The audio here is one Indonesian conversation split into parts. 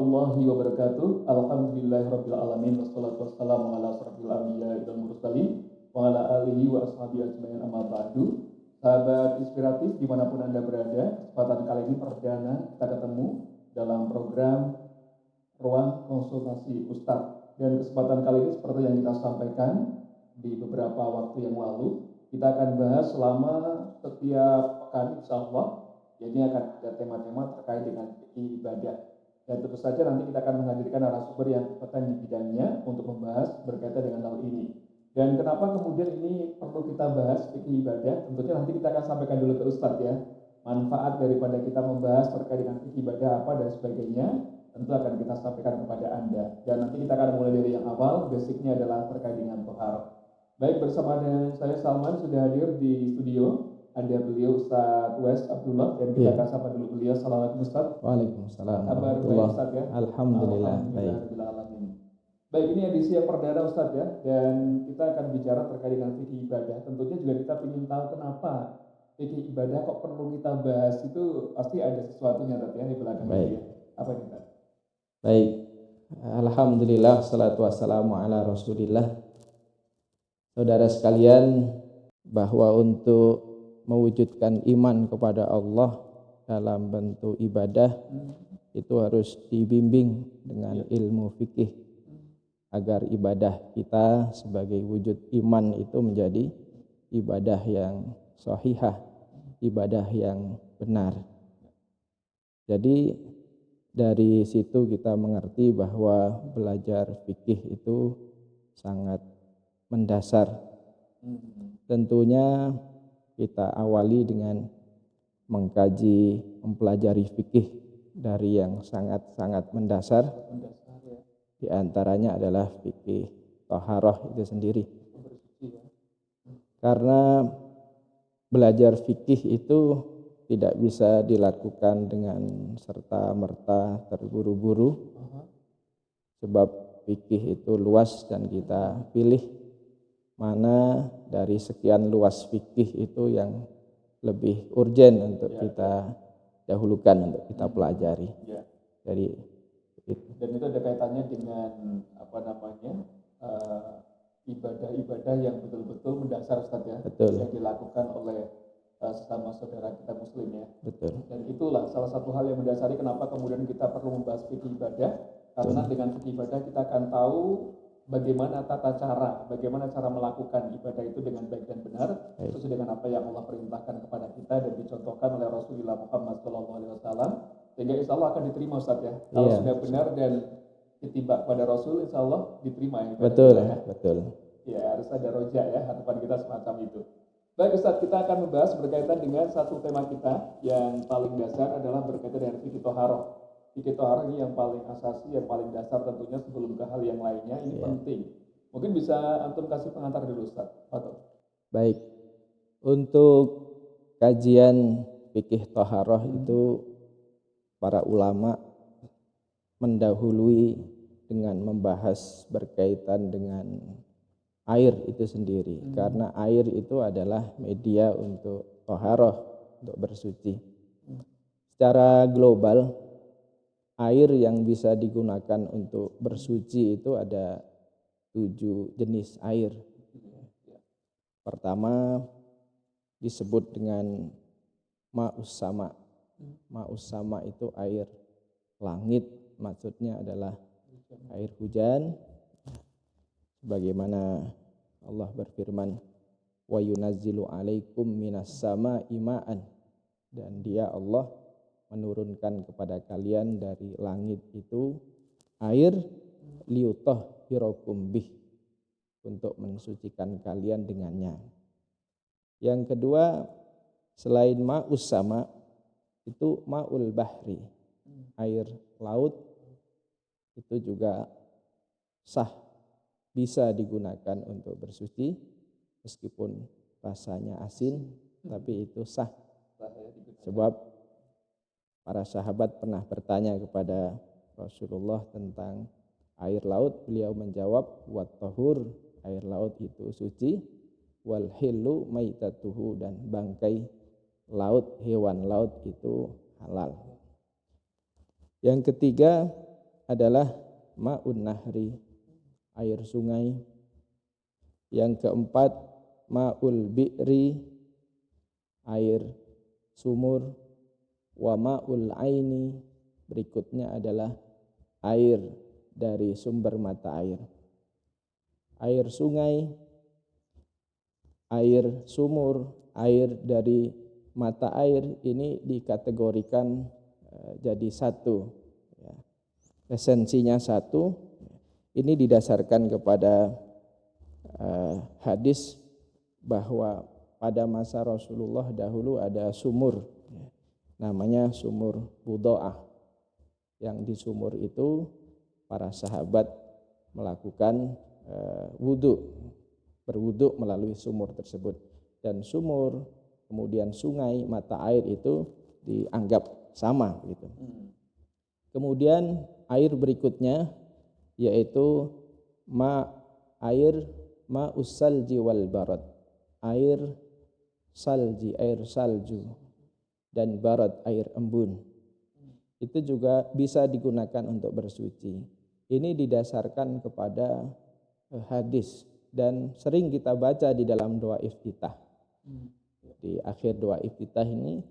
warahmatullahi wabarakatuh. Alhamdulillahirabbil alamin wassalatu wassalamu ala asrofil anbiya'i wal mursalin wa ala alihi wa ashabihi ajmain, amma ba'du. Sahabat inspiratif dimanapun Anda berada, kesempatan kali ini perdana kita ketemu dalam program Ruang Konsultasi Ustadz. Dan kesempatan kali ini seperti yang kita sampaikan di beberapa waktu yang lalu, kita akan bahas selama setiap pekan insyaallah. Jadi akan ada tema-tema terkait dengan ibadah. Dan tentu saja nanti kita akan menghadirkan narasumber yang kompeten di bidangnya untuk membahas berkaitan dengan hal ini. Dan kenapa kemudian ini perlu kita bahas fikih ibadah? Tentunya nanti kita akan sampaikan dulu ke Ustadz ya. Manfaat daripada kita membahas terkait dengan fikih ibadah apa dan sebagainya, tentu akan kita sampaikan kepada Anda. Dan nanti kita akan mulai dari yang awal, basicnya adalah terkait dengan tohar. Baik, bersama dengan saya Salman sudah hadir di studio. Ada beliau Ustadz Wes Abdullah, dan kita akan sapa dulu beliau. Assalamualaikum Ustadz. Waalaikumsalam. Kabar baik Ustadz ya? Alhamdulillah baik. Baik, ini edisi yang perdana Ustadz ya, dan kita akan bicara terkait dengan fikih ibadah. Tentunya juga kita ingin tahu kenapa fikih ibadah kok perlu kita bahas, itu pasti ada sesuatunya Ustadz ya di belakang ini ya. Apa ini Ustadz? Baik, alhamdulillah, salatu wassalamu ala rasulillah. Saudara sekalian, bahwa untuk mewujudkan iman kepada Allah dalam bentuk ibadah itu harus dibimbing dengan ilmu fikih agar ibadah kita sebagai wujud iman itu menjadi ibadah yang sahihah, ibadah yang benar. Jadi dari situ kita mengerti bahwa belajar fikih itu sangat mendasar. Tentunya kita awali dengan mengkaji, mempelajari fikih dari yang sangat-sangat mendasar. Di antaranya adalah fikih thaharah itu sendiri. Karena belajar fikih itu tidak bisa dilakukan dengan serta-merta terburu-buru. Sebab fikih itu luas dan kita pilih mana dari sekian luas fikih itu yang lebih urgen untuk kita dahulukan, untuk kita pelajari. Jadi dan itu ada kaitannya dengan ibadah-ibadah yang betul-betul mendasar Ustaz ya. Betul. Yang dilakukan oleh sesama saudara kita muslim ya. Betul. Dan itulah salah satu hal yang mendasari kenapa kemudian kita perlu membahas fikih ibadah, karena dengan fikih ibadah kita akan tahu bagaimana tata cara, bagaimana cara melakukan ibadah itu dengan baik dan benar, sesuai dengan apa yang Allah perintahkan kepada kita dan dicontohkan oleh Rasulullah Muhammad SAW, sehingga insya Allah akan diterima Ustaz ya. Kalau sudah benar dan ittiba pada Rasul, insya Allah diterima ya. Betul ya. Betul. Ya, harus ada roja ya, harapan kita semacam itu. Baik Ustaz, kita akan membahas berkaitan dengan satu tema kita yang paling dasar adalah berkaitan dengan fikih thaharah. Fikih thaharah ini yang paling asasi, yang paling dasar tentunya sebelum ke hal yang lainnya, ini penting. Mungkin bisa antum kasih pengantar dulu Ustaz. Baik. Untuk kajian fikih thaharah itu para ulama mendahului dengan membahas berkaitan dengan air itu sendiri. Karena air itu adalah media untuk thaharah, untuk bersuci. Secara global, air yang bisa digunakan untuk bersuci itu ada 7 jenis air. Pertama disebut dengan ma'us sama. Ma'us sama itu air langit, maksudnya adalah air hujan. Bagaimana Allah berfirman, wa yunazzilu alaikum minas sama'i ma'an, dan dia Allah menurunkan kepada kalian dari langit itu air liyutahhirakum bih, untuk mensucikan kalian dengannya. Yang kedua, selain ma'us sama, itu ma'ul bahri, air laut, itu juga sah, bisa digunakan untuk bersuci meskipun rasanya asin, tapi itu sah. Sebab para sahabat pernah bertanya kepada Rasulullah tentang air laut, beliau menjawab wat tahur, air laut itu suci, wal hillu maitatuhu, dan bangkai laut, hewan laut itu halal. Yang ketiga, adalah ma'un nahri, air sungai. Yang keempat ma'ul bi'ri, air sumur. Wa ma'ul aini, berikutnya adalah air dari sumber mata air. Air sungai, air sumur, air dari mata air ini dikategorikan jadi satu, ya. Esensinya satu. Ini didasarkan kepada hadis bahwa pada masa Rasulullah dahulu ada sumur, ya, namanya sumur Budo'ah. Yang di sumur itu para sahabat melakukan berwudu melalui sumur tersebut. Dan sumur, kemudian sungai, mata air itu dianggap sama gitu. Kemudian air berikutnya yaitu air ma'us-salji wal barad, air salji, air salju, dan barad, air embun. Itu juga bisa digunakan untuk bersuci. Ini didasarkan kepada hadis dan sering kita baca di dalam doa iftitah. Di akhir doa iftitah ini,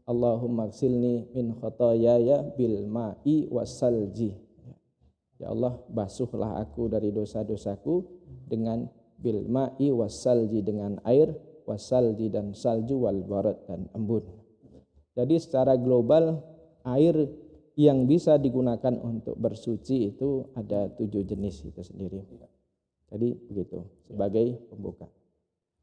Allahumma gsilni min khotoyaya bil ma'i wassalji. Ya Allah, basuhlah aku dari dosa-dosaku dengan bil ma'i wassalji, dengan air, wassalji dan salju, wal barad dan embun. Jadi secara global air yang bisa digunakan untuk bersuci itu ada 7 jenis itu sendiri. Jadi begitu sebagai pembuka.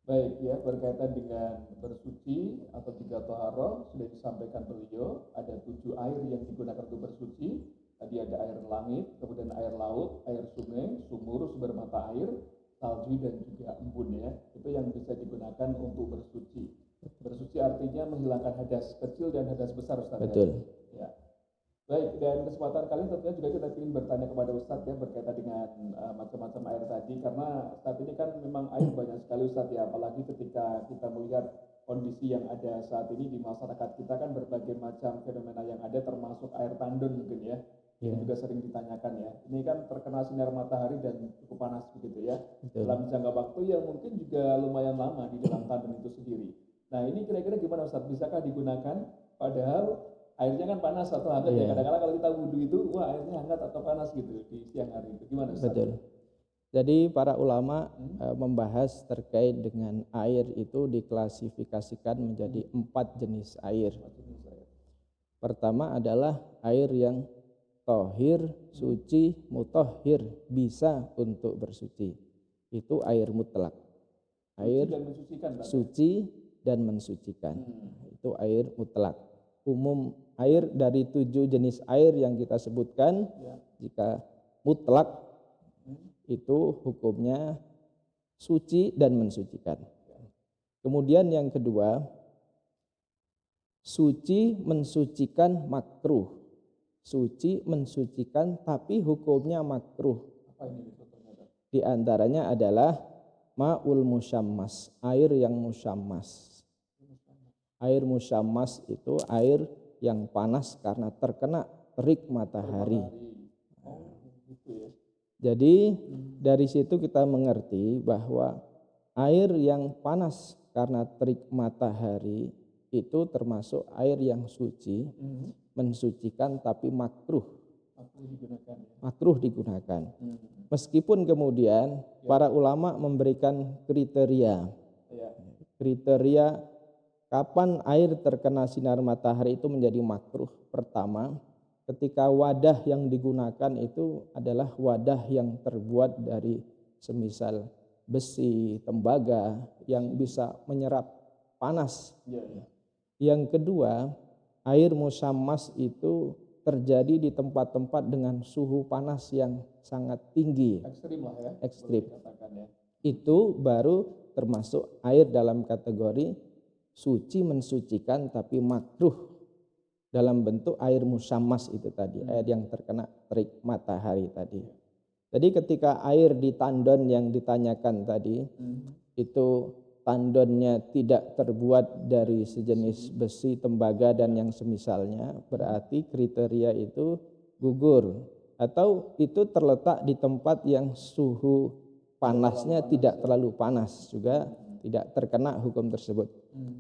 Baik ya, berkaitan dengan bersuci atau 3 toharoh sudah disampaikan beliau, ada 7 air yang digunakan untuk bersuci. Tadi ada air langit, kemudian air laut, air sungai, sumur, sumber mata air, salju dan juga embun ya. Itu yang bisa digunakan untuk bersuci. Bersuci artinya menghilangkan hadas kecil dan hadas besar, Ustaz. Betul. Ya. Baik, dan kesempatan kali tentunya juga kita ingin bertanya kepada Ustadz ya berkaitan dengan macam-macam air tadi, karena saat ini kan memang air banyak sekali Ustadz ya, apalagi ketika kita melihat kondisi yang ada saat ini di masyarakat kita kan berbagai macam fenomena yang ada, termasuk air tandon mungkin ya, yang juga sering ditanyakan ya. Ini kan terkena sinar matahari dan cukup panas begitu ya, dalam jangka waktu yang mungkin juga lumayan lama di dalam tandon itu sendiri. Nah ini kira-kira gimana Ustadz, bisakah digunakan padahal airnya kan panas atau hangat ya, kadang-kadang kalau kita wudhu itu wah airnya hangat atau panas gitu di siang hari itu, gimana Ustaz? Betul. Jadi para ulama membahas terkait dengan air itu diklasifikasikan menjadi 4 jenis air. Pertama adalah air yang tohir, suci, mutahhir, bisa untuk bersuci. Itu air mutlak. Air suci dan mensucikan. Itu air mutlak. Umum air dari 7 jenis air yang kita sebutkan, jika mutlak itu hukumnya suci dan mensucikan. Kemudian yang kedua, suci mensucikan makruh. Suci mensucikan tapi hukumnya makruh. Di antaranya adalah ma'ul musyammas, air yang musyammas. Air musyammas itu air yang panas karena terkena terik matahari. Jadi dari situ kita mengerti bahwa air yang panas karena terik matahari itu termasuk air yang suci, mensucikan tapi makruh digunakan. Meskipun kemudian para ulama memberikan kriteria kapan air terkena sinar matahari itu menjadi makruh. Pertama, ketika wadah yang digunakan itu adalah wadah yang terbuat dari semisal besi, tembaga yang bisa menyerap panas. Yang kedua, air musyammas itu terjadi di tempat-tempat dengan suhu panas yang sangat tinggi. Ekstrim lah ya. Ekstrim. Itu baru termasuk air dalam kategori suci mensucikan tapi makruh dalam bentuk air musyammas itu tadi, air yang terkena terik matahari tadi. Jadi ketika air di tandon yang ditanyakan tadi, itu tandonnya tidak terbuat dari sejenis besi, tembaga dan yang semisalnya, berarti kriteria itu gugur. atau itu terletak di tempat yang suhu panasnya tidak terlalu panas, juga tidak terkena hukum tersebut.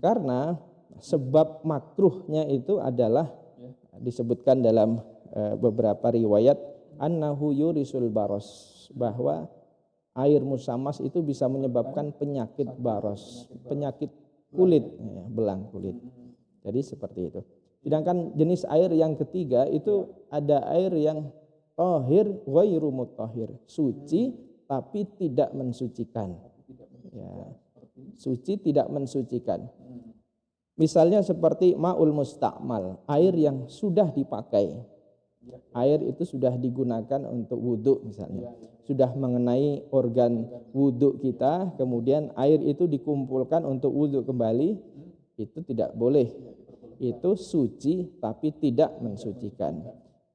Karena sebab makruhnya itu adalah disebutkan dalam beberapa riwayat annahu yurisul baros, bahwa air musamas itu bisa menyebabkan penyakit baros, penyakit kulit, belang kulit. Jadi seperti itu. Sedangkan jenis air yang ketiga itu ada air yang tahir ghairu mutahhir, suci tapi tidak mensucikan. Ya, suci tidak mensucikan. Misalnya seperti ma'ul musta'mal, air yang sudah dipakai. Air itu sudah digunakan untuk wudhu misalnya, sudah mengenai organ wudhu kita, kemudian air itu dikumpulkan untuk wudhu kembali, itu tidak boleh. Itu suci tapi tidak mensucikan.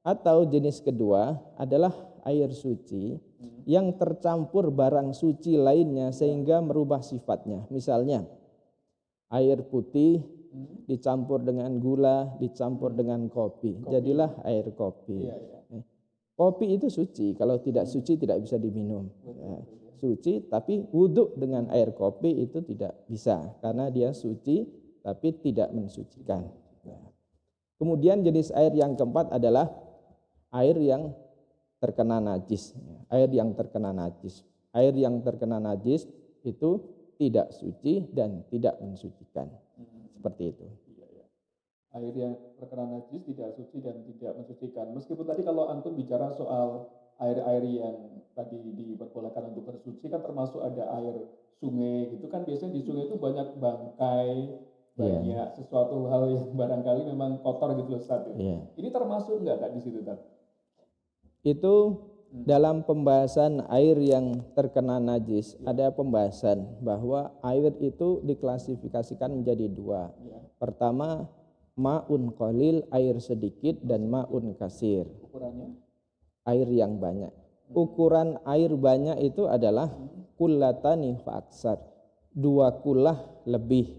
Atau jenis kedua adalah air suci yang tercampur barang suci lainnya sehingga merubah sifatnya. Misalnya air putih dicampur dengan gula, dicampur dengan kopi, jadilah air kopi. Kopi itu suci, kalau tidak suci tidak bisa diminum. Suci, tapi wudhu dengan air kopi itu tidak bisa, karena dia suci tapi tidak mensucikan. Kemudian jenis air yang keempat adalah air yang terkena najis. Air yang terkena najis. Air yang terkena najis itu tidak suci dan tidak mensucikan. Seperti itu. Air yang terkena najis tidak suci dan tidak mensucikan. Meskipun tadi kalau antum bicara soal air-air yang tadi diperbolehkan untuk bersuci kan termasuk ada air sungai gitu kan, biasanya di sungai itu banyak bangkai, banyak sesuatu hal yang barangkali memang kotor gitu Ustaz. Ini termasuk enggak Kak di situ Kak? Itu dalam pembahasan air yang terkena najis ada pembahasan bahwa air itu diklasifikasikan menjadi dua. Pertama ma'un qalil, air sedikit, dan ma'un kasir, Ukurannya? air yang banyak. Ukuran air banyak itu adalah kullatani fa aksar, 2 kullah lebih,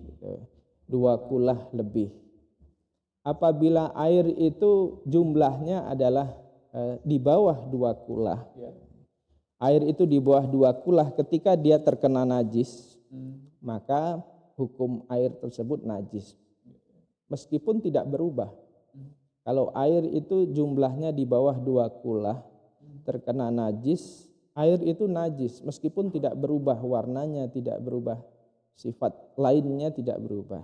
2 kullah lebih. Apabila air itu jumlahnya adalah di bawah 2 kullah, air itu di bawah 2 kullah ketika dia terkena najis, maka hukum air tersebut najis meskipun tidak berubah. Kalau air itu jumlahnya di bawah 2 kullah terkena najis, air itu najis meskipun tidak berubah warnanya, tidak berubah sifat lainnya, tidak berubah.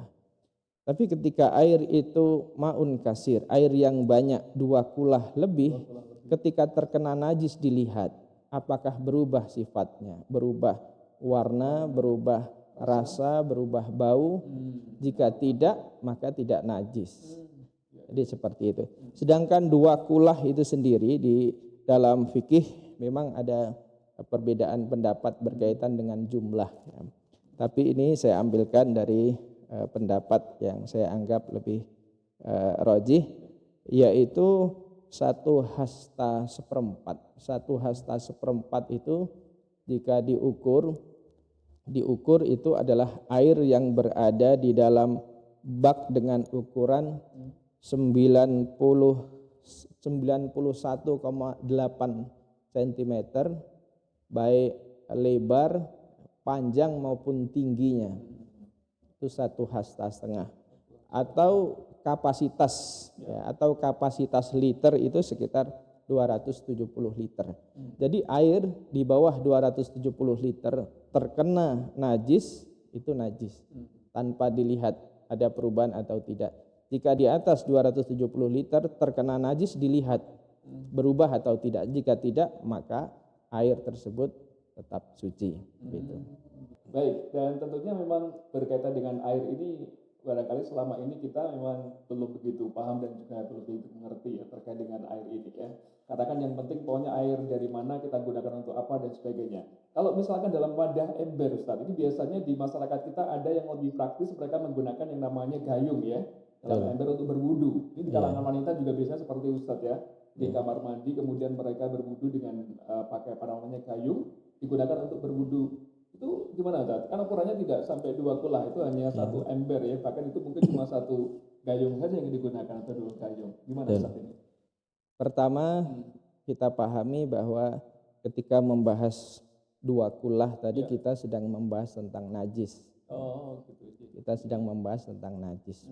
Tapi ketika air itu ma'un kasir, air yang banyak 2 kullah lebih, ketika terkena najis dilihat apakah berubah sifatnya, berubah warna, berubah rasa, berubah bau. Jika tidak, maka tidak najis. Jadi seperti itu. Sedangkan 2 kullah itu sendiri di dalam fikih memang ada perbedaan pendapat berkaitan dengan jumlah. Tapi ini saya ambilkan dari pendapat yang saya anggap lebih rajih, yaitu 1 hasta seperempat. 1 hasta seperempat itu jika diukur itu adalah air yang berada di dalam bak dengan ukuran 91,8 cm baik lebar, panjang maupun tingginya. Itu 1 hasta setengah. Atau kapasitas liter itu sekitar 270 liter. Jadi air di bawah 270 liter terkena najis itu najis tanpa dilihat ada perubahan atau tidak. Jika di atas 270 liter terkena najis dilihat berubah atau tidak. Jika tidak, maka air tersebut tetap suci. Gitu. Baik, dan tentunya memang berkaitan dengan air ini barangkali selama ini kita memang belum begitu paham dan juga belum begitu mengerti ya terkait dengan air ini ya. Katakan yang penting pokoknya air dari mana kita gunakan untuk apa dan sebagainya. Kalau misalkan dalam wadah ember Ustaz, ini biasanya di masyarakat kita ada yang lebih praktis, mereka menggunakan yang namanya gayung ya dalam ember untuk berwudu. Ini di kalangan wanita juga biasanya seperti Ustaz ya, di kamar mandi kemudian mereka berwudu dengan pakai apa namanya gayung, digunakan untuk berwudu. Itu gimana Ustaz? Kan ukurannya tidak sampai 2 kullah, itu hanya 1 ember ya, bahkan itu mungkin cuma 1 gayung saja yang digunakan atau 2 gayung. Gimana Ustaz ini? Pertama, kita pahami bahwa ketika membahas dua kulah tadi kita sedang membahas tentang najis. Oh, gitu. Kita sedang membahas tentang najis.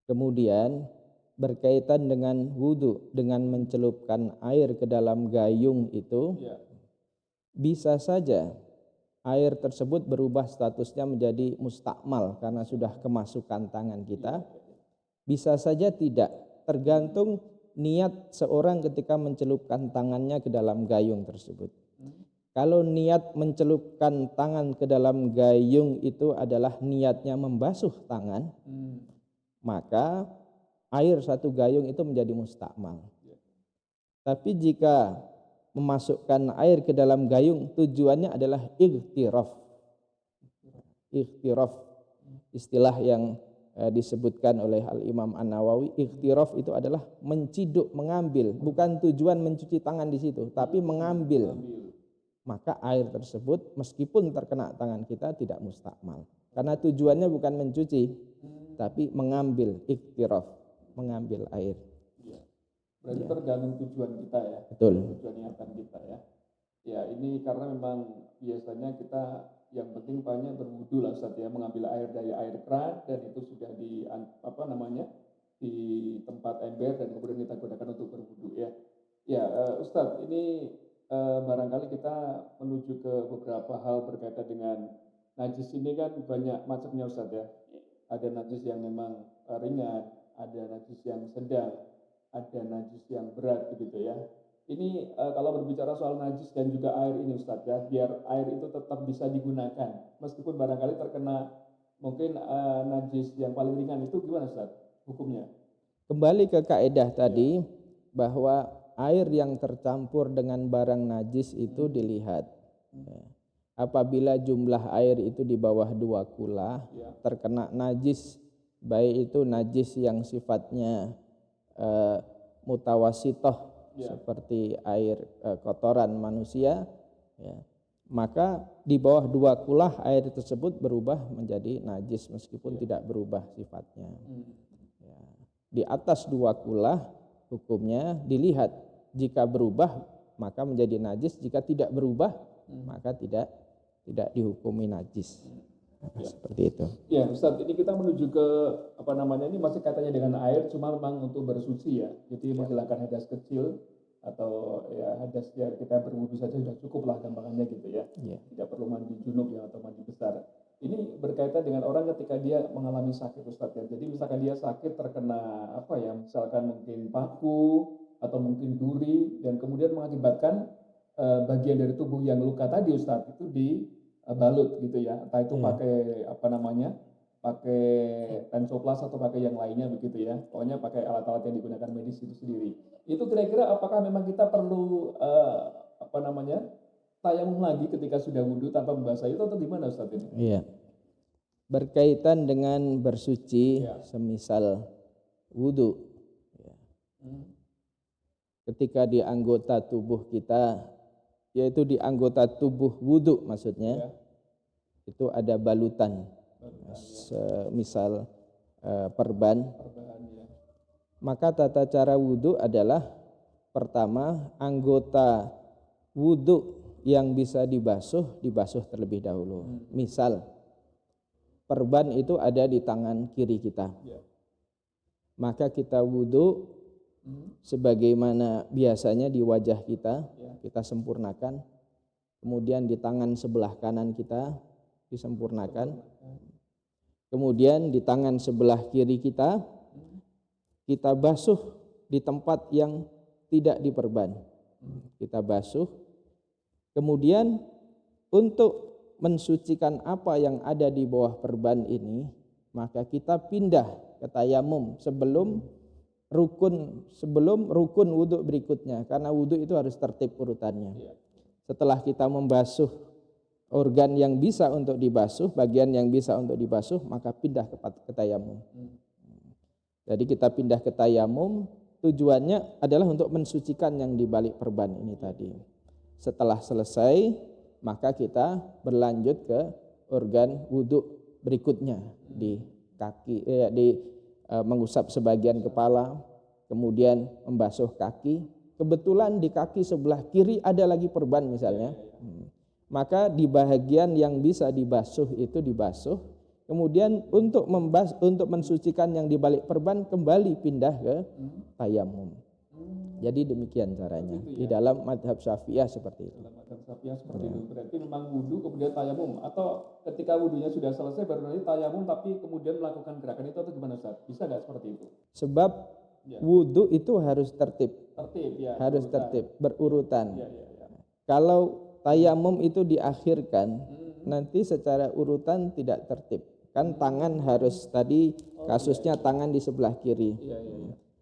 Kemudian berkaitan dengan wudu, dengan mencelupkan air ke dalam gayung itu, bisa saja air tersebut berubah statusnya menjadi mustakmal karena sudah kemasukan tangan kita. Bisa saja tidak, tergantung niat seorang ketika mencelupkan tangannya ke dalam gayung tersebut. Kalau niat mencelupkan tangan ke dalam gayung itu adalah niatnya membasuh tangan, maka air satu gayung itu menjadi mustakmal. Tapi jika memasukkan air ke dalam gayung tujuannya adalah ightiraf. Ightiraf, istilah yang disebutkan oleh Al-Imam An-Nawawi, ightiraf itu adalah menciduk, mengambil, bukan tujuan mencuci tangan di situ, tapi mengambil. Maka air tersebut meskipun terkena tangan kita tidak mustakmal. Karena tujuannya bukan mencuci, tapi mengambil, ightiraf, mengambil air. Berarti tergantung tujuan kita ya. Betul. Tujuan niatan kita ya. Ya ini karena memang biasanya kita yang penting banyak berwudu lah Ustaz ya, mengambil air dari air keran dan itu sudah di di tempat ember dan kemudian kita gunakan untuk berwudu ya. Ya Ustaz, ini barangkali kita menuju ke beberapa hal berkaitan dengan najis ini kan banyak macamnya Ustaz ya. Ada najis yang memang ringan, ada najis yang sedang, ada najis yang berat begitu ya. Ini kalau berbicara soal najis dan juga air ini Ustaz ya, biar air itu tetap bisa digunakan meskipun barangkali terkena mungkin najis yang paling ringan, itu gimana Ustaz hukumnya? Kembali ke kaidah tadi bahwa air yang tercampur dengan barang najis itu dilihat. Apabila jumlah air itu di bawah 2 kula terkena najis, baik itu najis yang sifatnya mutawasitoh seperti air kotoran manusia ya, maka di bawah 2 kulah air tersebut berubah menjadi najis meskipun tidak berubah sifatnya. Ya. Di atas 2 kulah hukumnya dilihat, jika berubah maka menjadi najis, jika tidak berubah maka tidak dihukumi najis. Seperti itu. Ya Ustaz, ini kita menuju ke ini masih katanya dengan air, cuma memang untuk bersuci ya. Jadi menghilangkan hadas kecil atau ya hadas ya, kita berwudu saja sudah cukup lah gampangannya gitu ya. Tidak perlu mandi junub ya atau mandi besar. Ini berkaitan dengan orang ketika dia mengalami sakit Ustaz ya. Jadi misalkan dia sakit terkena misalkan mungkin paku atau mungkin duri dan kemudian mengakibatkan bagian dari tubuh yang luka tadi Ustaz itu balut gitu ya, entah itu pakai pakai tensoplas atau pakai yang lainnya begitu ya, pokoknya pakai alat-alat yang digunakan medis itu sendiri. Itu kira-kira apakah memang kita perlu tayamum lagi ketika sudah wudu tanpa membasahi itu atau gimana Ustaz ini? Iya. Berkaitan dengan bersuci semisal wudu ketika di anggota tubuh kita, yaitu di anggota tubuh wudu maksudnya, itu ada balutan, semisal perban. Maka tata cara wudu adalah pertama, anggota wudu yang bisa dibasuh terlebih dahulu. Misal perban itu ada di tangan kiri kita, maka kita wudu sebagaimana biasanya di wajah kita, kita sempurnakan. Kemudian di tangan sebelah kanan kita disempurnakan. Kemudian di tangan sebelah kiri kita basuh di tempat yang tidak diperban. Kita basuh. Kemudian untuk mensucikan apa yang ada di bawah perban ini, maka kita pindah ke tayamum sebelum rukun wudu berikutnya, karena wudu itu harus tertib urutannya. Setelah kita membasuh organ yang bisa untuk dibasuh, bagian yang bisa untuk dibasuh, maka pindah ke tayamum. Jadi kita pindah ke tayamum, tujuannya adalah untuk mensucikan yang di balik perban ini tadi. Setelah selesai, maka kita berlanjut ke organ wudu berikutnya, di kaki, mengusap sebagian kepala, kemudian membasuh kaki, kebetulan di kaki sebelah kiri ada lagi perban misalnya, maka di bagian yang bisa dibasuh itu dibasuh, kemudian untuk mensucikan yang di balik perban kembali pindah ke tayamum. Jadi demikian caranya di dalam mazhab Syafi'iyah seperti itu. Dalam mazhab Syafi'iyah seperti itu. Berarti memang wudu kemudian tayamum, atau ketika wudunya sudah selesai baru nanti tayamum tapi kemudian melakukan gerakan itu, atau gimana Ustaz? Bisa nggak seperti itu? Sebab wudu itu harus tertib. Harus tertib, berurutan. Kalau tayamum itu diakhirkan, nanti secara urutan tidak tertib. Kan tangan harus tadi kasusnya tangan di sebelah kiri.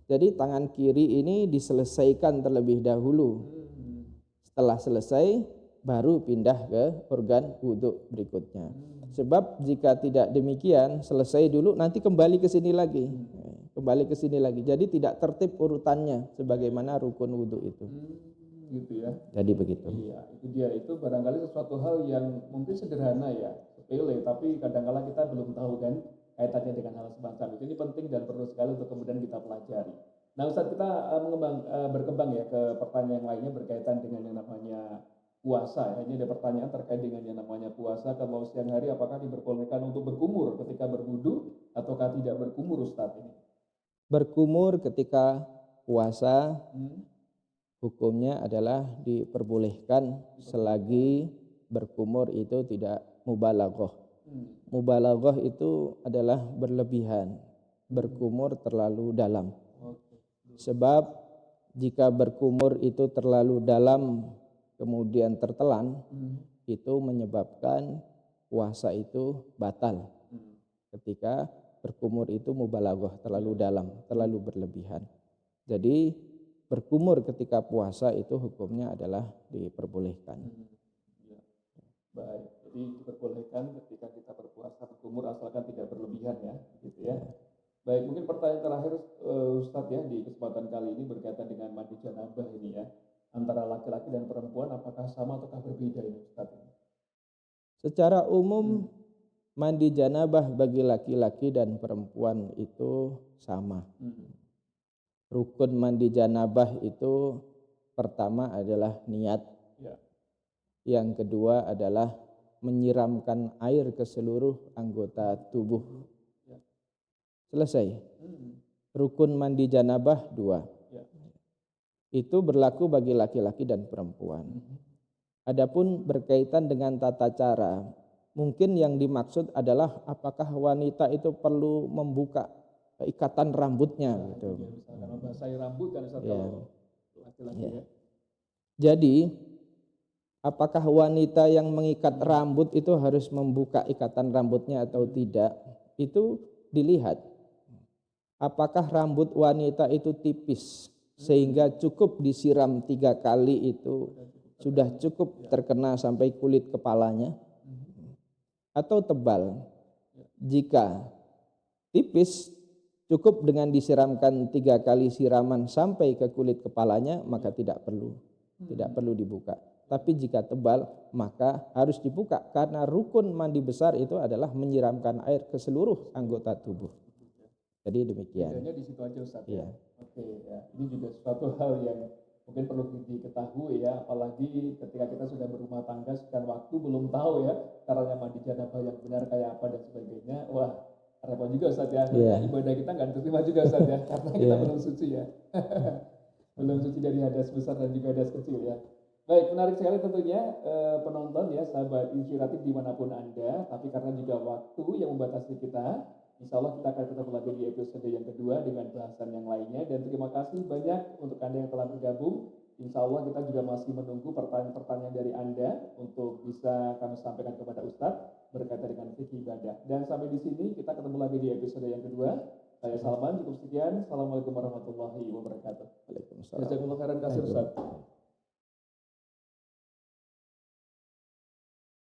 Jadi tangan kiri ini diselesaikan terlebih dahulu. Setelah selesai baru pindah ke organ wudhu berikutnya. Sebab jika tidak demikian, selesai dulu nanti kembali ke sini lagi. Kembali ke sini lagi. Jadi tidak tertib urutannya sebagaimana rukun wudhu itu. Gitu ya. Jadi begitu. Iya, itu dia. Itu barangkali sesuatu hal yang mungkin sederhana ya, sepele, tapi kadang-kala kita belum tahu kan kaitannya dengan hal semacam itu. Ini penting dan perlu sekali untuk kemudian kita pelajari. Nah, Ustaz, kita berkembang ya ke pertanyaan yang lainnya berkaitan dengan yang namanya puasa. Ya. Ini ada pertanyaan terkait dengan yang namanya puasa. Kalau siang hari apakah diperbolehkan untuk berkumur ketika berwudu ataukah tidak berkumur, Ustaz ini? Berkumur ketika puasa hukumnya adalah diperbolehkan selagi berkumur itu tidak mubalaghah. Mubalaghah itu adalah berlebihan, berkumur terlalu dalam. Sebab jika berkumur itu terlalu dalam kemudian tertelan, itu menyebabkan puasa itu batal. Ketika berkumur itu mubalaghah, terlalu dalam, terlalu berlebihan. Jadi berkumur ketika puasa itu hukumnya adalah diperbolehkan. Baik, jadi diperbolehkan ketika kita berpuasa berkumur asalkan tidak berlebihan ya, gitu ya. Baik, mungkin pertanyaan terakhir Ustadz ya di kesempatan kali ini berkaitan dengan mandi janabah ini ya, antara laki-laki dan perempuan apakah sama ataukah berbeda ini Ustadz? Secara umum mandi janabah bagi laki-laki dan perempuan itu sama. Rukun mandi janabah itu pertama adalah niat. Yang kedua adalah menyiramkan air ke seluruh anggota tubuh. Selesai. Rukun mandi janabah 2. Itu berlaku bagi laki-laki dan perempuan. Adapun berkaitan dengan tata cara, mungkin yang dimaksud adalah apakah wanita itu perlu membuka ikatan rambutnya gitu. Misalkan membasahi rambut kan kalau laki-laki ya. Jadi apakah wanita yang mengikat rambut itu harus membuka ikatan rambutnya atau tidak? Itu dilihat. Apakah rambut wanita itu tipis sehingga cukup disiram 3 kali itu sudah cukup terkena sampai kulit kepalanya, atau tebal? Jika tipis cukup dengan disiramkan 3 kali siraman sampai ke kulit kepalanya, maka tidak perlu dibuka. Tapi jika tebal maka harus dibuka, karena rukun mandi besar itu adalah menyiramkan air ke seluruh anggota tubuh. Jadi demikian. Bedanya di situ aja Ustaz. Iya. Oke ya. Ini juga suatu hal yang mungkin perlu diketahui ya, apalagi ketika kita sudah berumah tangga sekian waktu belum tahu ya caranya mandi janabah yang benar kayak apa dan sebagainya. Wah, repot juga Ustaz ya. Ibadah kita nggak diterima juga Ustaz ya, karena kita belum suci ya. Belum suci dari hadas besar dan juga hadas kecil ya. Baik, menarik sekali tentunya penonton ya, sahabat inspiratif dimanapun Anda. Tapi karena juga waktu yang membatasi kita, insya Allah kita akan ketemu lagi di episode yang kedua dengan bahasan yang lainnya. Dan terima kasih banyak untuk Anda yang telah bergabung. Insya Allah kita juga masih menunggu pertanyaan-pertanyaan dari Anda untuk bisa kami sampaikan kepada Ustadz berkaitan dengan fikih ibadah. Dan sampai di sini kita ketemu lagi di episode yang kedua. Saya Salman, cukup sekian. Assalamualaikum warahmatullahi wabarakatuh. Waalaikumsalam. Jazakumullah khairan kasih Ustadz.